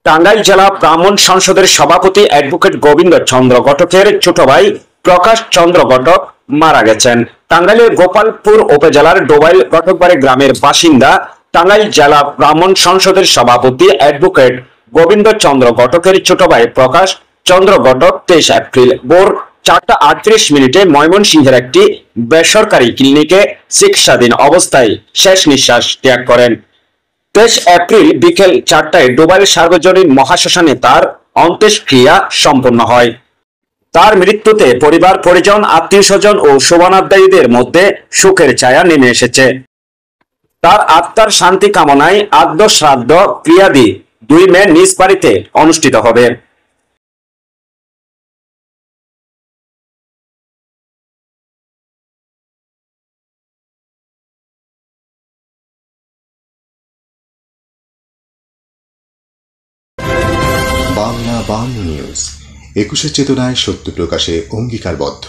টাঙ্গাইল জেলা ব্রাহ্মণ সংসদের সভাপতি অ্যাডভোকেট গোবিন্দ চন্দ্র ঘটকের ছোট ভাই প্রকাশ চন্দ্র ঘটক মারা গেছেন। টাঙ্গাইলের গোপালপুর উপজেলার ডোবাইল ঘটকবাড়ি গ্রামের বাসিন্দা টাঙ্গাইল জেলা ব্রাহ্মণ সংসদের সভাপতি অ্যাডভোকেট গোবিন্দ চন্দ্র ঘটকের ছোট ভাই প্রকাশ চন্দ্র ঘটক 23 এপ্রিল ভোর 4:38 ময়মনসিংহের একটি বেসরকারি ক্লিনিকে চিকিৎসাধীন অবস্থায় শেষ নিঃশ্বাস ত্যাগ করেন। 23 এপ্রিল বিকেল 4টায় ডোবাইল সার্বজনীন মহাশ্মশানে তার অন্ত্যেষ্টিক্রিয়া সম্পন্ন হয়। তার মৃত্যুতে পরিবার পরিজন আত্মীয় স্বজন ও শুভানুধ্যায়ীদের মধ্যে শোকের ছায়া নেমে এসেছে। তার আত্মার শান্তি কামনায় আদ্য শ্রাদ্ধ ক্রিয়াদি 2 মে নিজ বাড়িতে অনুষ্ঠিত হবে। বাংলা নিউজ 21 চেতনায় সত্য প্রকাশে অঙ্গীকারবদ্ধ।